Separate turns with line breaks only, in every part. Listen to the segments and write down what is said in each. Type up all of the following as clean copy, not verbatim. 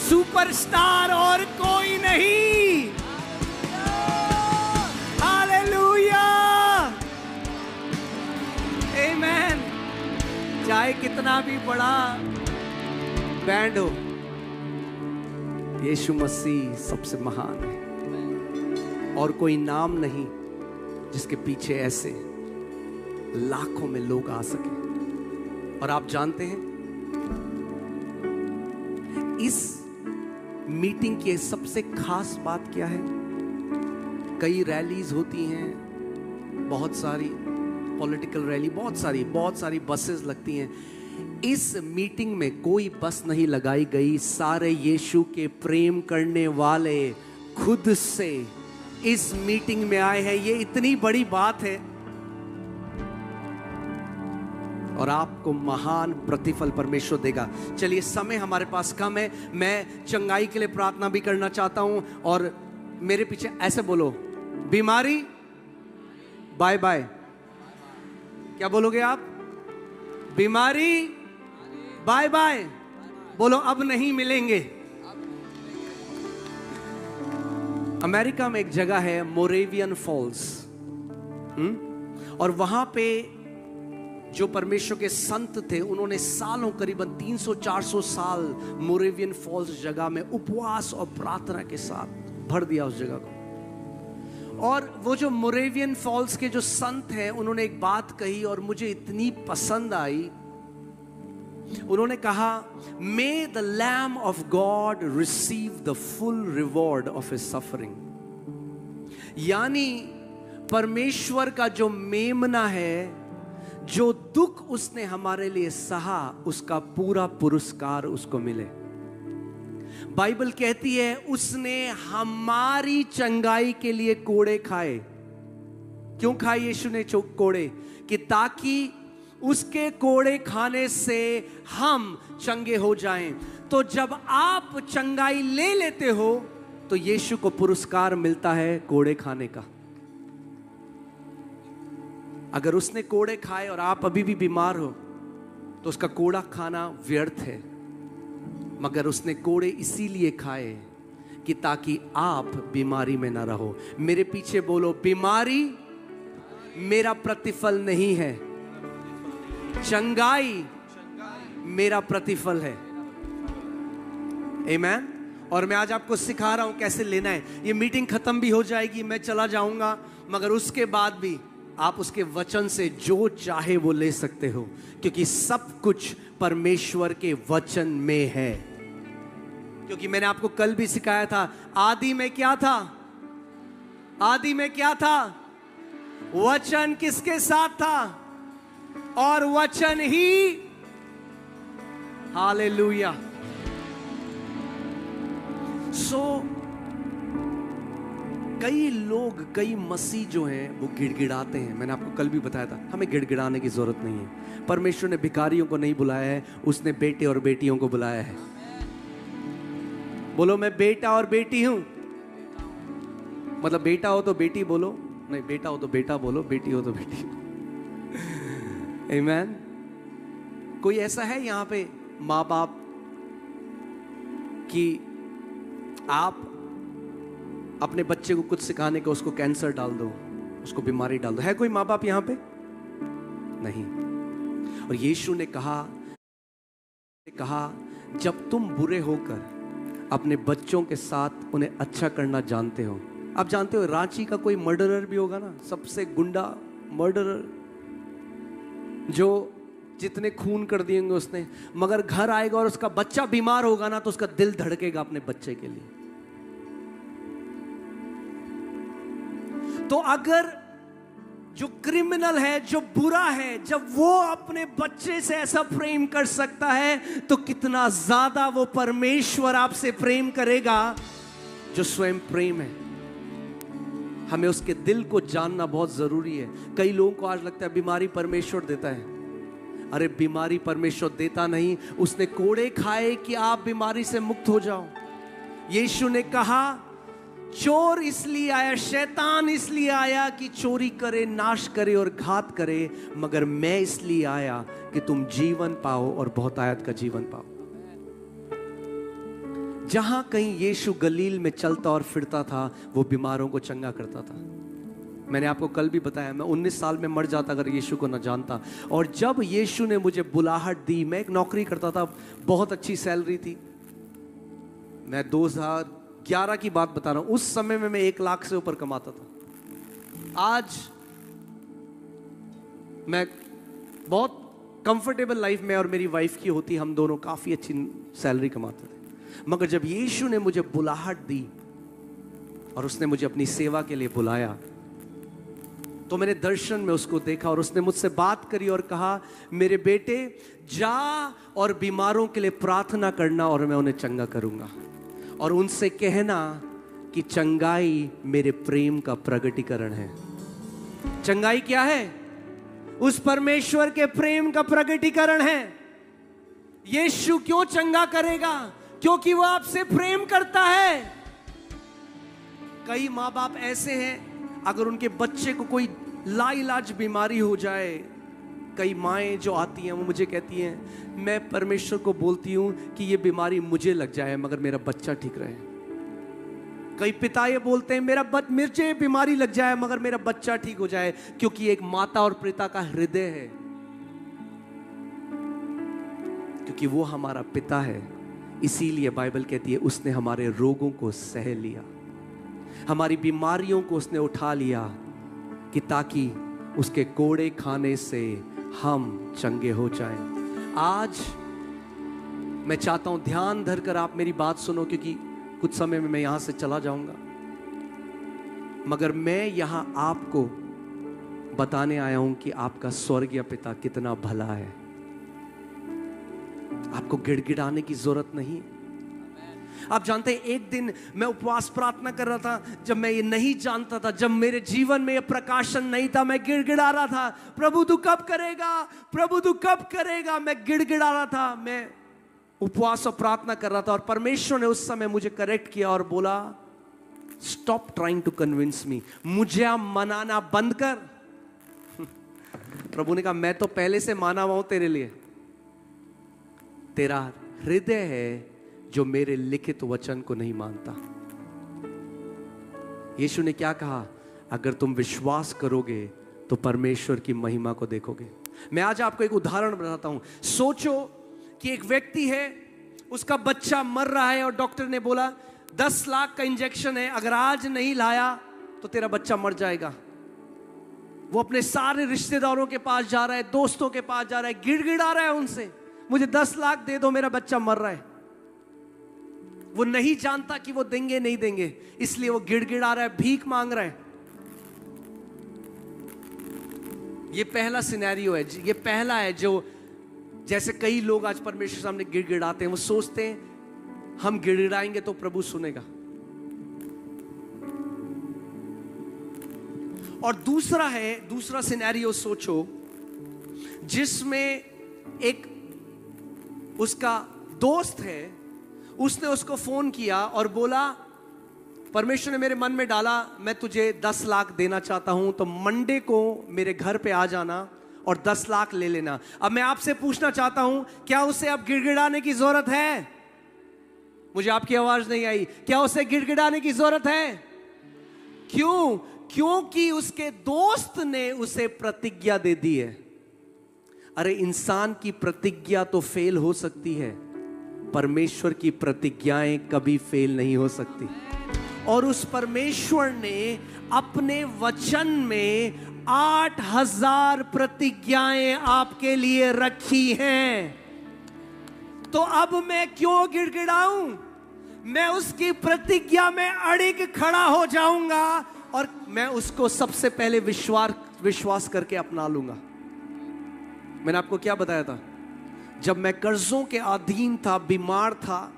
Superstar और कोई नहीं। हालेलुया, आमेन। चाहे कितना भी बड़ा बैंड हो, यीशु मसीह सबसे महान है और कोई नाम नहीं जिसके पीछे ऐसे लाखों में लोग आ सके। और आप जानते हैं इस मीटिंग की सबसे खास बात क्या है? कई रैलीज होती हैं, बहुत सारी पॉलिटिकल रैली, बहुत सारी बसेस लगती हैं। इस मीटिंग में कोई बस नहीं लगाई गई, सारे यीशु के प्रेम करने वाले खुद से इस मीटिंग में आए हैं। ये इतनी बड़ी बात है और आपको महान प्रतिफल परमेश्वर देगा। चलिए, समय हमारे पास कम है, मैं चंगाई के लिए प्रार्थना भी करना चाहता हूं और मेरे पीछे ऐसे बोलो, बीमारी बाय बाय। क्या बोलोगे आप? बीमारी बाय बाय। बोलो, अब नहीं मिलेंगे। अमेरिका में एक जगह है मोरेवियन फॉल्स, और वहां पे जो परमेश्वर के संत थे, उन्होंने सालों, करीबन 300-400 साल मोरेवियन फॉल्स जगह में उपवास और प्रार्थना के साथ भर दिया उस जगह को। और वो जो मोरेवियन फॉल्स के जो संत हैं, उन्होंने एक बात कही और मुझे इतनी पसंद आई। उन्होंने कहा, may the lamb of God receive the full reward of his suffering. यानी परमेश्वर का जो मेमना है, जो दुख उसने हमारे लिए सहा, उसका पूरा पुरस्कार उसको मिले। बाइबल कहती है उसने हमारी चंगाई के लिए कोड़े खाए। क्यों खाए यीशु ने कोड़े? कि ताकि उसके कोड़े खाने से हम चंगे हो जाएं। तो जब आप चंगाई ले लेते हो तो यीशु को पुरस्कार मिलता है कोड़े खाने का। अगर उसने कोड़े खाए और आप अभी भी बीमार हो तो उसका कोड़ा खाना व्यर्थ है, मगर उसने कोड़े इसीलिए खाए कि ताकि आप बीमारी में ना रहो। मेरे पीछे बोलो, बीमारी मेरा प्रतिफल नहीं है, चंगाई मेरा प्रतिफल है। आमीन। और मैं आज आपको सिखा रहा हूं कैसे लेना है। ये मीटिंग खत्म भी हो जाएगी, मैं चला जाऊंगा, मगर उसके बाद भी आप उसके वचन से जो चाहे वो ले सकते हो, क्योंकि सब कुछ परमेश्वर के वचन में है। क्योंकि मैंने आपको कल भी सिखाया था, आदि में क्या था? आदि में क्या था? वचन किसके साथ था? और वचन ही, हालेलुया। कई लोग, कई मसीह जो हैं वो गिड़गिड़ाते हैं। मैंने आपको कल भी बताया था, हमें गिड़गिड़ाने की जरूरत नहीं है। परमेश्वर ने भिखारियों को नहीं बुलाया है, उसने बेटे और बेटियों को बुलाया है। बोलो, मैं बेटा और बेटी हूं। मतलब बेटा हो तो बेटी बोलो, नहीं बेटा हो तो बेटा बोलो, बेटी हो तो बेटी। आमीन। कोई ऐसा है यहां पे माँ बाप कि आप अपने बच्चे को कुछ सिखाने का उसको कैंसर डाल दो, उसको बीमारी डाल दो? है कोई माँ बाप यहां पे? नहीं। और यीशु ने कहा जब तुम बुरे होकर अपने बच्चों के साथ उन्हें अच्छा करना जानते हो। आप जानते हो रांची का कोई मर्डरर भी होगा ना, सबसे गुंडा मर्डरर, जो जितने खून कर दिएंगे उसने, मगर घर आएगा और उसका बच्चा बीमार होगा ना तो उसका दिल धड़केगा अपने बच्चे के लिए। तो अगर जो क्रिमिनल है, जो बुरा है, जब वो अपने बच्चे से ऐसा प्रेम कर सकता है तो कितना ज्यादा वो परमेश्वर आपसे प्रेम करेगा जो स्वयं प्रेम है। हमें उसके दिल को जानना बहुत जरूरी है। कई लोगों को आज लगता है बीमारी परमेश्वर देता है। अरे बीमारी परमेश्वर देता नहीं, उसने कोड़े खाए कि आप बीमारी से मुक्त हो जाओ। यीशु ने कहा, चोर इसलिए आया, शैतान इसलिए आया कि चोरी करे, नाश करे और घात करे, मगर मैं इसलिए आया कि तुम जीवन पाओ और बहुतायत का जीवन पाओ। जहां कहीं यीशु गलील में चलता और फिरता था, वो बीमारों को चंगा करता था। मैंने आपको कल भी बताया, मैं 19 साल में मर जाता अगर यीशु को न जानता। और जब यीशु ने मुझे बुलाहट दी, मैं एक नौकरी करता था, बहुत अच्छी सैलरी थी। मैं 2011 की बात बता रहा हूं, उस समय में मैं 1 लाख से ऊपर कमाता था। आज मैं बहुत कंफर्टेबल लाइफ में और मेरी वाइफ की होती, हम दोनों काफी अच्छी सैलरी कमाते थे। मगर जब यीशु ने मुझे बुलाहट दी और उसने मुझे अपनी सेवा के लिए बुलाया, तो मैंने दर्शन में उसको देखा और उसने मुझसे बात करी और कहा, मेरे बेटे जा और बीमारों के लिए प्रार्थना करना और मैं उन्हें चंगा करूंगा। और उनसे कहना कि चंगाई मेरे प्रेम का प्रगटीकरण है। चंगाई क्या है? उस परमेश्वर के प्रेम का प्रगटीकरण है। यीशु क्यों चंगा करेगा? क्योंकि वो आपसे प्रेम करता है। कई माँ बाप ऐसे हैं, अगर उनके बच्चे को कोई लाइलाज बीमारी हो जाए, कई माएँ जो आती हैं वो मुझे कहती हैं, मैं परमेश्वर को बोलती हूँ कि ये बीमारी मुझे लग जाए मगर मेरा बच्चा ठीक रहे। कई पिता ये बोलते हैं, मुझे बीमारी लग जाए मगर मेरा बच्चा ठीक हो जाए, क्योंकि एक माता और पिता का हृदय है, क्योंकि वो हमारा पिता है। इसीलिए बाइबल कहती है उसने हमारे रोगों को सह लिया, हमारी बीमारियों को उसने उठा लिया, कि ताकि उसके कोड़े खाने से हम चंगे हो जाएं। आज मैं चाहता हूं ध्यान धरकर आप मेरी बात सुनो, क्योंकि कुछ समय में मैं यहां से चला जाऊंगा। मगर मैं यहां आपको बताने आया हूं कि आपका स्वर्गीय पिता कितना भला है। आपको गिड़गिड़ाने की जरूरत नहीं। आप जानते हैं, एक दिन मैं उपवास प्रार्थना कर रहा था, जब मैं ये नहीं जानता था, जब मेरे जीवन में ये प्रकाशन नहीं था, मैं गिड़गिड़ा रहा था, प्रभु तू कब करेगा, प्रभु तू कब करेगा। मैं गिड़गिड़ा रहा था, मैं उपवास और प्रार्थना कर रहा था। और परमेश्वर ने उस समय मुझे करेक्ट किया और बोला, stop trying to convince me, मुझे आप मनाना बंद कर। प्रभु ने कहा, मैं तो पहले से माना हुआ हूं तेरे लिए। तेरा हृदय है जो मेरे लिखित वचन को नहीं मानता। यीशु ने क्या कहा? अगर तुम विश्वास करोगे तो परमेश्वर की महिमा को देखोगे। मैं आज आपको एक उदाहरण बताता हूं। सोचो कि एक व्यक्ति है, उसका बच्चा मर रहा है और डॉक्टर ने बोला 10 लाख का इंजेक्शन है, अगर आज नहीं लाया तो तेरा बच्चा मर जाएगा। वो अपने सारे रिश्तेदारों के पास जा रहा है, दोस्तों के पास जा रहा है, गिड़गिड़ा रहा है उनसे, मुझे 10 लाख दे दो, मेरा बच्चा मर रहा है। वो नहीं जानता कि वो देंगे नहीं देंगे, इसलिए वो गिड़गिड़ा रहा है, भीख मांग रहा है। ये पहला सिनेरियो है, ये पहला है जो, जैसे कई लोग आज परमेश्वर सामने गिड़गिड़ाते हैं, वो सोचते हैं हम गिड़गिड़ाएंगे तो प्रभु सुनेगा। और दूसरा सिनेरियो सोचो, जिसमें एक उसका दोस्त है, उसने उसको फोन किया और बोला, परमेश्वर ने मेरे मन में डाला, मैं तुझे 10 लाख देना चाहता हूं, तो मंडे को मेरे घर पे आ जाना और 10 लाख ले लेना। अब मैं आपसे पूछना चाहता हूं, क्या उसे अब गिड़गिड़ाने की जरूरत है? मुझे आपकी आवाज नहीं आई। क्या उसे गिड़गिड़ाने की जरूरत है? क्यों? क्योंकि उसके दोस्त ने उसे प्रतिज्ञा दे दी है। अरे इंसान की प्रतिज्ञा तो फेल हो सकती है, परमेश्वर की प्रतिज्ञाएं कभी फेल नहीं हो सकती। और उस परमेश्वर ने अपने वचन में 8000 प्रतिज्ञाएं आपके लिए रखी हैं। तो अब मैं क्यों गिड़गिड़ाऊं? मैं उसकी प्रतिज्ञा में अड़िग खड़ा हो जाऊंगा और मैं उसको सबसे पहले विश्वास करके अपना लूंगा। मैंने आपको क्या बताया था? जब मैं कर्जों के अधीन था, बीमार था,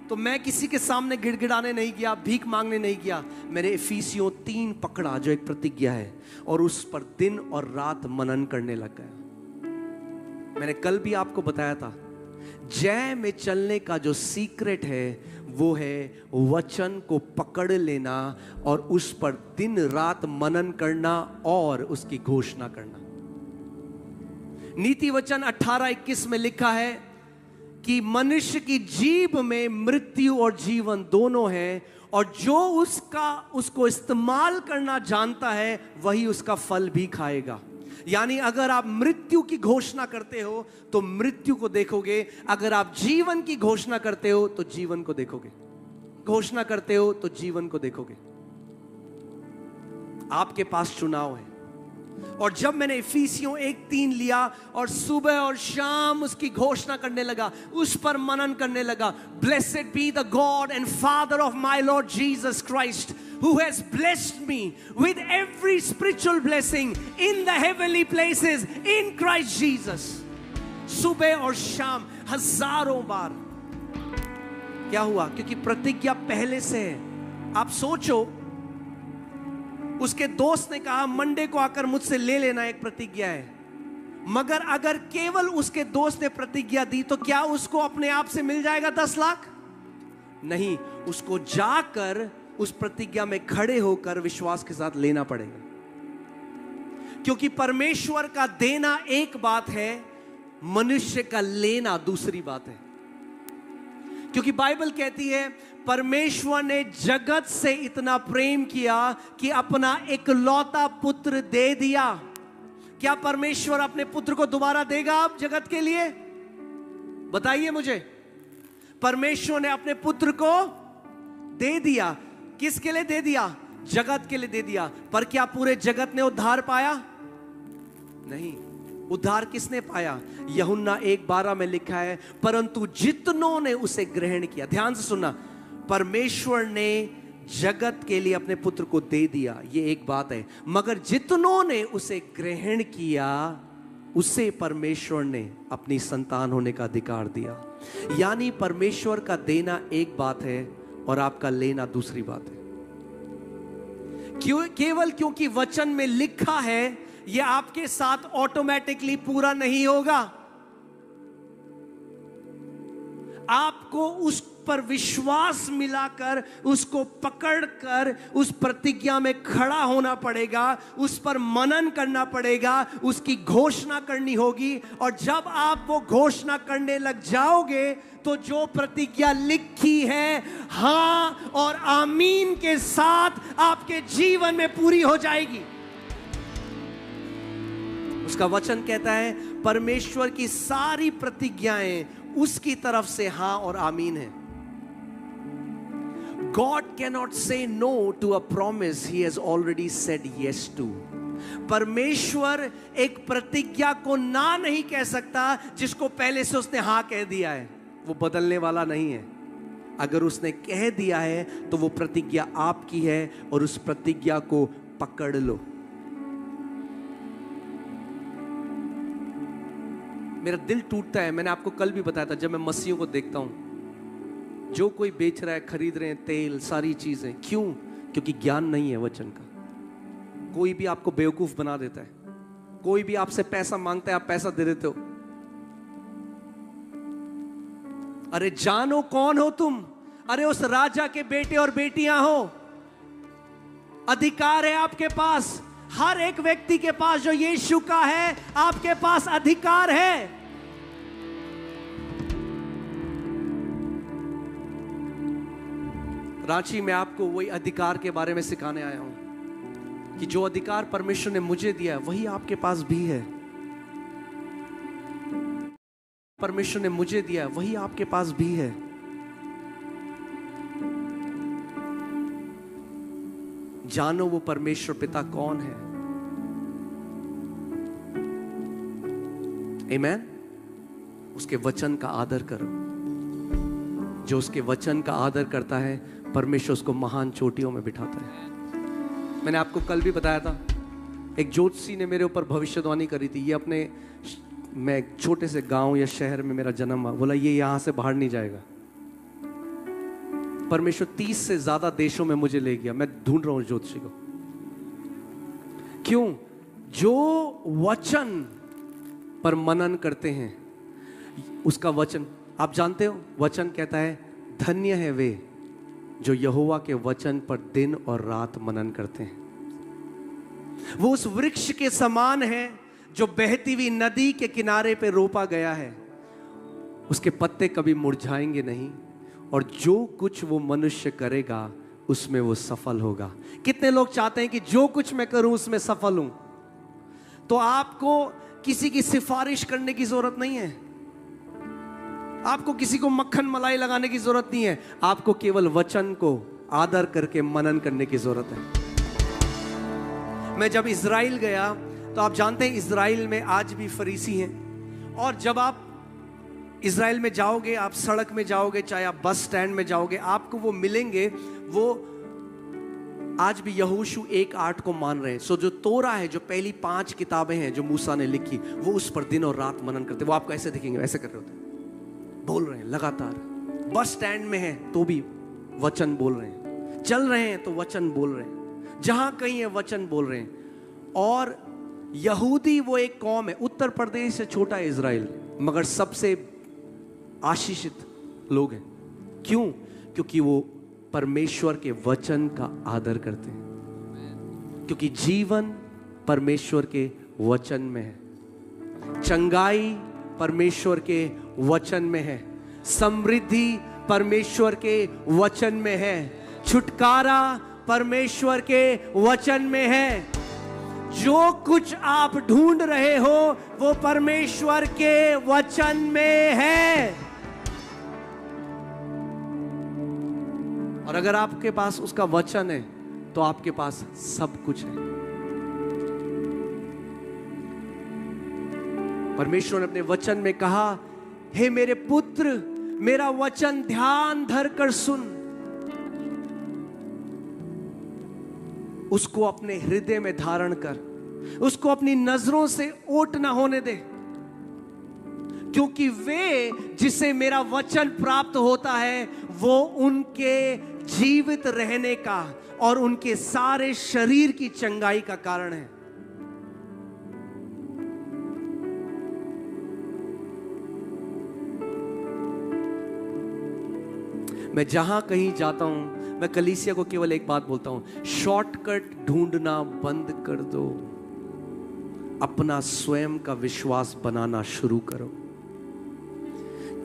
तो मैं किसी के सामने गिड़गिड़ाने नहीं गया, भीख मांगने नहीं गया। मैंने इफिसियों 3 पकड़ा, जो एक प्रतिज्ञा है, और उस पर दिन और रात मनन करने लग गया। मैंने कल भी आपको बताया था, जय में चलने का जो सीक्रेट है वो है वचन को पकड़ लेना और उस पर दिन रात मनन करना और उसकी घोषणा करना। नीति वचन 18:21 में लिखा है, कि मनुष्य की जीभ में मृत्यु और जीवन दोनों हैं, और जो उसको इस्तेमाल करना जानता है वही उसका फल भी खाएगा। यानी अगर आप मृत्यु की घोषणा करते हो तो मृत्यु को देखोगे, अगर आप जीवन की घोषणा करते हो तो जीवन को देखोगे, घोषणा करते हो तो जीवन को देखोगे। आपके पास चुनाव है। और जब मैंने इफिसियों 1:3 लिया और सुबह और शाम उसकी घोषणा करने लगा, उस पर मनन करने लगा, blessed be the God and father of my Lord Jesus Christ who has blessed me with every spiritual blessing in the heavenly places in Christ Jesus। सुबह और शाम हजारों बार। क्या हुआ? क्योंकि प्रतिज्ञा पहले से है। आप सोचो, उसके दोस्त ने कहा मंडे को आकर मुझसे ले लेना, एक प्रतिज्ञा है। मगर अगर केवल उसके दोस्त ने प्रतिज्ञा दी तो क्या उसको अपने आप से मिल जाएगा 10 लाख? नहीं, उसको जाकर उस प्रतिज्ञा में खड़े होकर विश्वास के साथ लेना पड़ेगा। क्योंकि परमेश्वर का देना एक बात है, मनुष्य का लेना दूसरी बात है। क्योंकि बाइबल कहती है परमेश्वर ने जगत से इतना प्रेम किया कि अपना इकलौता पुत्र दे दिया। क्या परमेश्वर अपने पुत्र को दोबारा देगा आप जगत के लिए? बताइए मुझे। परमेश्वर ने अपने पुत्र को दे दिया। किसके लिए दे दिया? जगत के लिए दे दिया। पर क्या पूरे जगत ने उद्धार पाया? नहीं। उद्धार किसने पाया? यूहन्ना 1:12 में लिखा है, परंतु जितनों ने उसे ग्रहण किया। ध्यान से सुनना, परमेश्वर ने जगत के लिए अपने पुत्र को दे दिया, ये एक बात है। मगर जितनों ने उसे ग्रहण किया, उसे परमेश्वर ने अपनी संतान होने का अधिकार दिया। यानी परमेश्वर का देना एक बात है और आपका लेना दूसरी बात है। केवल क्योंकि वचन में लिखा है, यह आपके साथ ऑटोमेटिकली पूरा नहीं होगा। आपको उस पर विश्वास मिलाकर, उसको पकड़कर उस प्रतिज्ञा में खड़ा होना पड़ेगा, उस पर मनन करना पड़ेगा, उसकी घोषणा करनी होगी। और जब आप वो घोषणा करने लग जाओगे तो जो प्रतिज्ञा लिखी है हां और आमीन के साथ आपके जीवन में पूरी हो जाएगी। उसका वचन कहता है परमेश्वर की सारी प्रतिज्ञाएं उसकी तरफ से हां और आमीन है। God cannot say no to a promise he has already said yes to। परमेश्वर एक प्रतिज्ञा को ना नहीं कह सकता जिसको पहले से उसने हां कह दिया है। वो बदलने वाला नहीं है। अगर उसने कह दिया है तो वो प्रतिज्ञा आपकी है और उस प्रतिज्ञा को पकड़ लो। मेरा दिल टूटता है। मैंने आपको कल भी बताया था, जब मैं मसीहों को देखता हूं, जो कोई बेच रहा है, खरीद रहे हैं तेल, सारी चीजें, क्यों? क्योंकि ज्ञान नहीं है वचन का। कोई भी आपको बेवकूफ बना देता है, कोई भी आपसे पैसा मांगता है, आप पैसा दे देते हो। अरे जानो कौन हो तुम? अरे उस राजा के बेटे और बेटियां हो। अधिकार है आपके पास, हर एक व्यक्ति के पास जो यीशु का है, आपके पास अधिकार है। रांची में आपको वही अधिकार के बारे में सिखाने आया हूं कि जो अधिकार परमेश्वर ने मुझे दिया है वही आपके पास भी है। परमेश्वर ने मुझे दिया है वही आपके पास भी है। जानो वो परमेश्वर पिता कौन है। आमीन। उसके वचन का आदर करो। जो उसके वचन का आदर करता है, परमेश्वर उसको महान चोटियों में बिठाता है। मैंने आपको कल भी बताया था, एक ज्योतिषी ने मेरे ऊपर भविष्यवाणी करी थी। ये मैं एक छोटे से गांव या शहर में मेरा जन्म हुआ, बोला ये यहां से बाहर नहीं जाएगा। परमेश्वर 30 से ज्यादा देशों में मुझे ले गया। मैं ढूंढ रहा हूं ज्योतिषी को। क्यों? जो वचन पर मनन करते हैं, उसका वचन आप जानते हो, वचन कहता है धन्य है वे जो यहोवा के वचन पर दिन और रात मनन करते हैं। वो उस वृक्ष के समान है जो बहती हुई नदी के किनारे पे रोपा गया है। उसके पत्ते कभी मुरझाएंगे नहीं, और जो कुछ वो मनुष्य करेगा उसमें वो सफल होगा। कितने लोग चाहते हैं कि जो कुछ मैं करूं उसमें सफल हूं? तो आपको किसी की सिफारिश करने की जरूरत नहीं है, आपको किसी को मक्खन मलाई लगाने की जरूरत नहीं है, आपको केवल वचन को आदर करके मनन करने की जरूरत है। मैं जब इजराइल गया तो आप जानते हैं इजराइल में आज भी फरीसी हैं, और जब आप इजराइल में जाओगे, आप सड़क में जाओगे, चाहे आप बस स्टैंड में जाओगे, आपको वो मिलेंगे, वो आज भी यहोशू 1:8 को मान रहे हैं। सो जो तोरा है, जो पहली 5 किताबें हैं जो मूसा ने लिखी, वो उस पर दिन और रात मनन करते। वो आपको ऐसे दिखेंगे, ऐसे कर रहे होते, बोल रहे हैं लगातार। बस स्टैंड में है तो भी वचन बोल रहे हैं, चल रहे हैं तो वचन बोल रहे हैं, जहां कहीं है वचन बोल रहे हैं। और यहूदी वो एक कौम है, उत्तर प्रदेश से छोटा है इजराइल, मगर सबसे आशीषित लोग हैं। क्यों? क्योंकि वो परमेश्वर के वचन का आदर करते हैं, क्योंकि जीवन परमेश्वर के वचन में है, चंगाई परमेश्वर के वचन में है, समृद्धि परमेश्वर के वचन में है, छुटकारा परमेश्वर के वचन में है। जो कुछ आप ढूंढ रहे हो वो परमेश्वर के वचन में है। और अगर आपके पास उसका वचन है तो आपके पास सब कुछ है। परमेश्वर ने अपने वचन में कहा, हे मेरे पुत्र, मेरा वचन ध्यान धर कर सुन, उसको अपने हृदय में धारण कर, उसको अपनी नजरों से ओट ना होने दे, क्योंकि वे जिसे मेरा वचन प्राप्त होता है वो उनके जीवित रहने का और उनके सारे शरीर की चंगाई का कारण है। मैं जहां कहीं जाता हूं, मैं कलीसिया को केवल एक बात बोलता हूं, शॉर्टकट ढूंढना बंद कर दो, अपना स्वयं का विश्वास बनाना शुरू करो।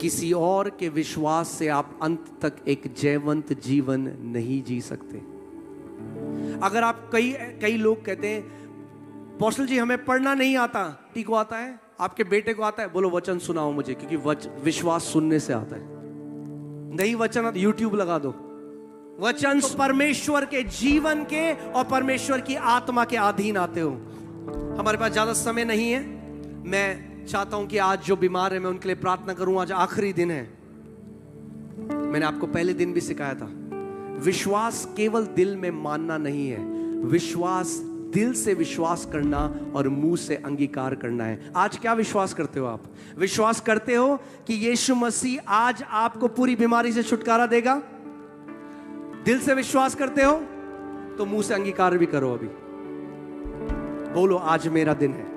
किसी और के विश्वास से आप अंत तक एक जयवंत जीवन नहीं जी सकते। अगर आप कई लोग कहते हैं, पॉस्टल जी हमें पढ़ना नहीं आता, टी को आता है, आपके बेटे को आता है, बोलो वचन सुनाओ मुझे, क्योंकि विश्वास सुनने से आता है। नहीं वचन, यूट्यूब लगा दो। वचन परमेश्वर के जीवन के और परमेश्वर की आत्मा के अधीन आते हो। हमारे पास ज्यादा समय नहीं है, मैं चाहता हूं कि आज जो बीमार है मैं उनके लिए प्रार्थना करूं। आज आखिरी दिन है। मैंने आपको पहले दिन भी सिखाया था, विश्वास केवल दिल में मानना नहीं है, विश्वास दिल से विश्वास करना और मुंह से अंगीकार करना है। आज क्या विश्वास करते हो आप? विश्वास करते हो कि यीशु मसीह आज आपको पूरी बीमारी से छुटकारा देगा? दिल से विश्वास करते हो तो मुंह से अंगीकार भी करो। अभी बोलो, आज मेरा दिन है,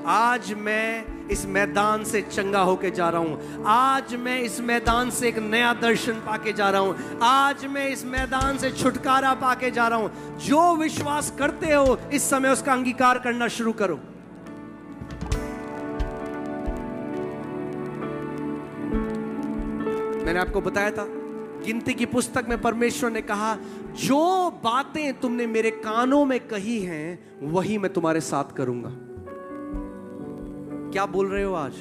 आज मैं इस मैदान से चंगा होके जा रहा हूं, आज मैं इस मैदान से एक नया दर्शन पाके जा रहा हूं, आज मैं इस मैदान से छुटकारा पाके जा रहा हूं। जो विश्वास करते हो इस समय उसका अंगीकार करना शुरू करो। मैंने आपको बताया था, गिनती की पुस्तक में परमेश्वर ने कहा, जो बातें तुमने मेरे कानों में कही हैं वही मैं तुम्हारे साथ करूंगा। क्या बोल रहे हो आज?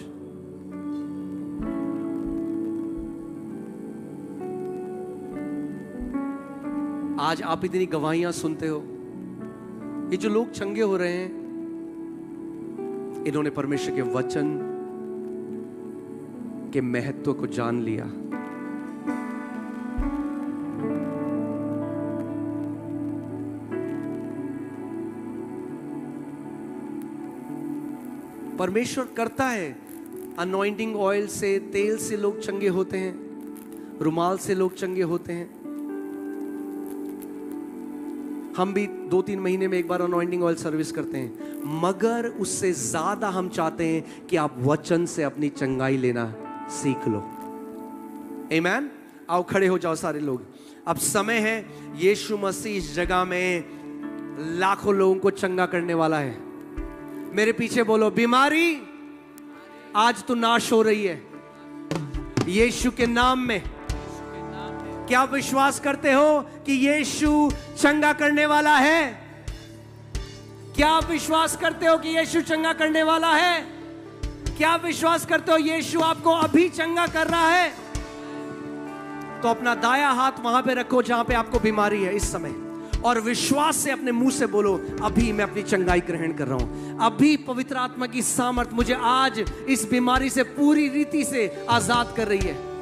आज आप इतनी गवाहियां सुनते हो। ये जो लोग चंगे हो रहे हैं, इन्होंने परमेश्वर के वचन के महत्व को जान लिया। परमेश्वर करता है। अनॉइंटिंग ऑयल से, तेल से लोग चंगे होते हैं, रुमाल से लोग चंगे होते हैं। हम भी 2-3 महीने में एक बार अनॉइंटिंग ऑयल सर्विस करते हैं, मगर उससे ज्यादा हम चाहते हैं कि आप वचन से अपनी चंगाई लेना सीख लो। आमीन। आओ खड़े हो जाओ सारे लोग। अब समय है, यीशु मसीह इस जगह में लाखों लोगों को चंगा करने वाला है। मेरे पीछे बोलो, बीमारी आज तो नाश हो रही है। यीशु के नाम में। क्या आप विश्वास करते हो कि यीशु चंगा करने वाला है? क्या आप विश्वास करते हो कि यीशु चंगा करने वाला है? क्या आप विश्वास करते हो यीशु आपको अभी चंगा कर रहा है? तो अपना दाया हाथ वहां पे रखो जहां पे आपको बीमारी है इस समय, और विश्वास से अपने मुंह से बोलो, अभी मैं अपनी चंगाई ग्रहण कर रहा हूं। अभी पवित्र आत्मा की सामर्थ मुझे आज इस बीमारी से पूरी रीति से आजाद कर रही है।